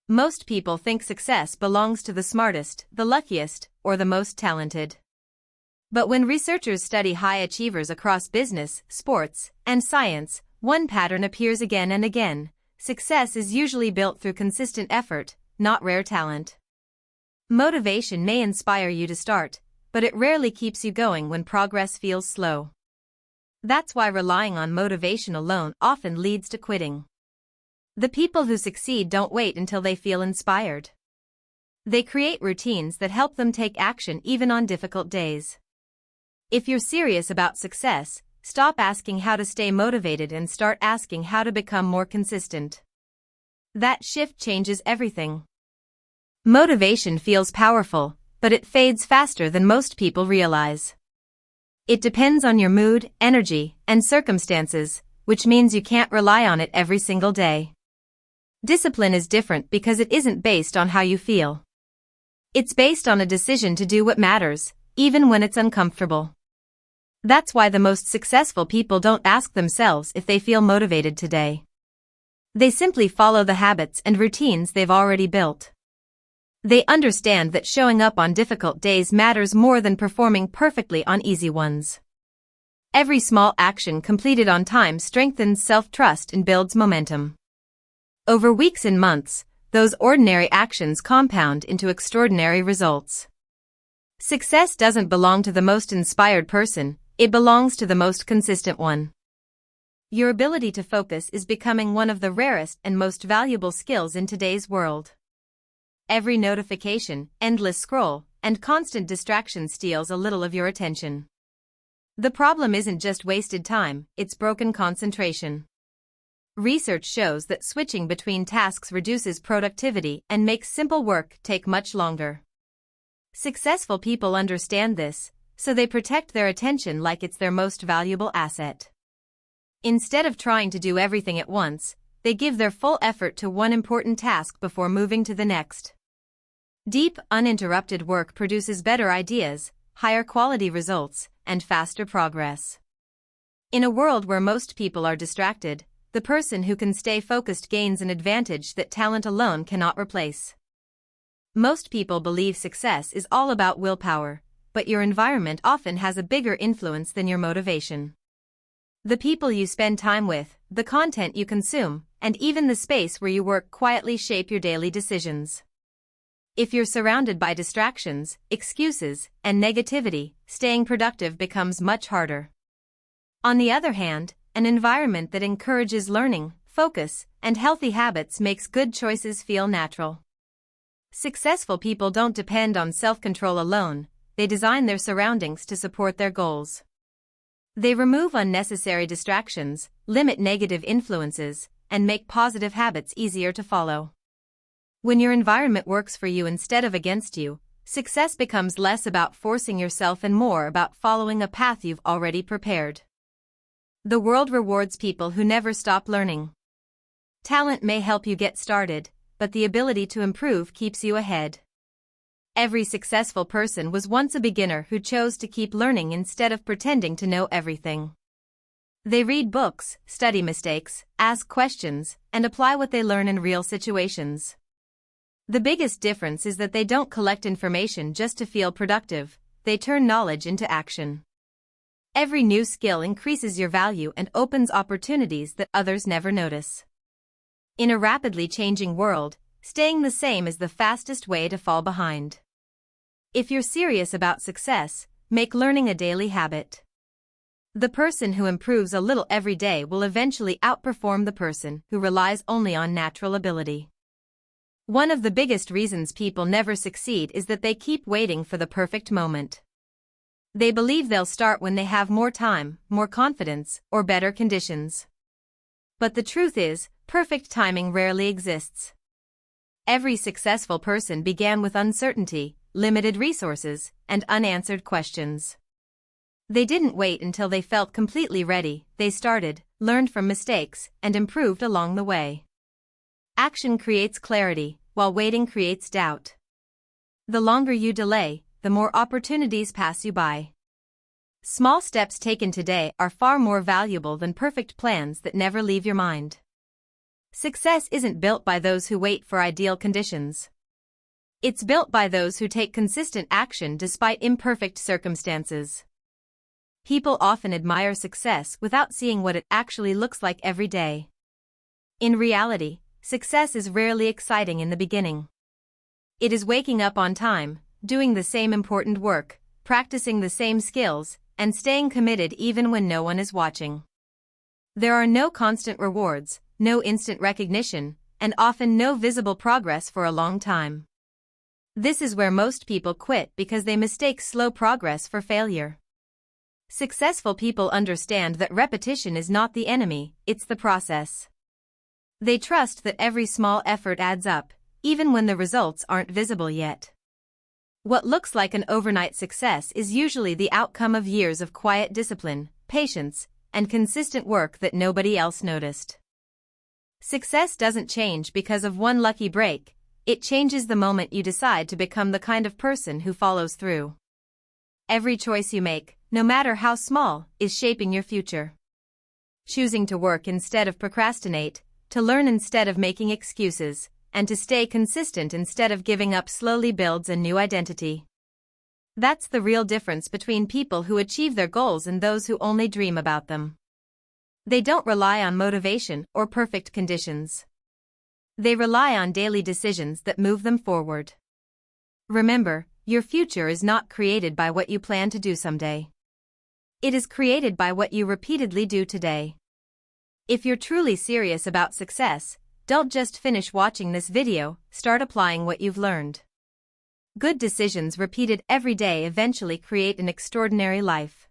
Most people think success belongs to the smartest, the luckiest, or the most talented. But when researchers study high achievers across business, sports, and science, one pattern appears again and again. Success is usually built through consistent effort, not rare talent. Motivation may inspire you to start, but it rarely keeps you going when progress feels slow. That's why relying on motivation alone often leads to quitting. The people who succeed don't wait until they feel inspired. They create routines that help them take action even on difficult days. If you're serious about success, stop asking how to stay motivated and start asking how to become more consistent. That shift changes everything. Motivation feels powerful, but it fades faster than most people realize. It depends on your mood, energy, and circumstances, which means you can't rely on it every single day. Discipline is different because it isn't based on how you feel. It's based on a decision to do what matters, even when it's uncomfortable. That's why the most successful people don't ask themselves if they feel motivated today. They simply follow the habits and routines they've already built. They understand that showing up on difficult days matters more than performing perfectly on easy ones. Every small action completed on time strengthens self-trust and builds momentum. Over weeks and months, those ordinary actions compound into extraordinary results. Success doesn't belong to the most inspired person, it belongs to the most consistent one. Your ability to focus is becoming one of the rarest and most valuable skills in today's world. Every notification, endless scroll, and constant distraction steals a little of your attention. The problem isn't just wasted time, it's broken concentration. Research shows that switching between tasks reduces productivity and makes simple work take much longer. Successful people understand this, so they protect their attention like it's their most valuable asset. Instead of trying to do everything at once, they give their full effort to one important task before moving to the next. Deep, uninterrupted work produces better ideas, higher quality results, and faster progress. In a world where most people are distracted, the person who can stay focused gains an advantage that talent alone cannot replace. Most people believe success is all about willpower, but your environment often has a bigger influence than your motivation. The people you spend time with, the content you consume, and even the space where you work quietly shape your daily decisions. If you're surrounded by distractions, excuses, and negativity, staying productive becomes much harder. On the other hand, an environment that encourages learning, focus, and healthy habits makes good choices feel natural. Successful people don't depend on self-control alone, they design their surroundings to support their goals. They remove unnecessary distractions, limit negative influences, and make positive habits easier to follow. When your environment works for you instead of against you, success becomes less about forcing yourself and more about following a path you've already prepared. The world rewards people who never stop learning. Talent may help you get started, but the ability to improve keeps you ahead. Every successful person was once a beginner who chose to keep learning instead of pretending to know everything. They read books, study mistakes, ask questions, and apply what they learn in real situations. The biggest difference is that they don't collect information just to feel productive, they turn knowledge into action. Every new skill increases your value and opens opportunities that others never notice. In a rapidly changing world, staying the same is the fastest way to fall behind. If you're serious about success, make learning a daily habit. The person who improves a little every day will eventually outperform the person who relies only on natural ability. One of the biggest reasons people never succeed is that they keep waiting for the perfect moment. They believe they'll start when they have more time, more confidence, or better conditions. But the truth is, perfect timing rarely exists. Every successful person began with uncertainty, limited resources, and unanswered questions. They didn't wait until they felt completely ready, they started, learned from mistakes, and improved along the way. Action creates clarity, while waiting creates doubt. The longer you delay, the more opportunities pass you by. Small steps taken today are far more valuable than perfect plans that never leave your mind. Success isn't built by those who wait for ideal conditions. It's built by those who take consistent action despite imperfect circumstances. People often admire success without seeing what it actually looks like every day. In reality, success is rarely exciting in the beginning. It is waking up on time, doing the same important work, practicing the same skills, and staying committed even when no one is watching. There are no constant rewards, no instant recognition, and often no visible progress for a long time. This is where most people quit because they mistake slow progress for failure. Successful people understand that repetition is not the enemy, it's the process. They trust that every small effort adds up, even when the results aren't visible yet. What looks like an overnight success is usually the outcome of years of quiet discipline, patience, and consistent work that nobody else noticed. Success doesn't change because of one lucky break, it changes the moment you decide to become the kind of person who follows through. Every choice you make, no matter how small, is shaping your future. Choosing to work instead of procrastinate, to learn instead of making excuses, and to stay consistent instead of giving up slowly builds a new identity. That's the real difference between people who achieve their goals and those who only dream about them. They don't rely on motivation or perfect conditions. They rely on daily decisions that move them forward. Remember, your future is not created by what you plan to do someday. It is created by what you repeatedly do today. If you're truly serious about success, don't just finish watching this video, start applying what you've learned. Good decisions repeated every day eventually create an extraordinary life.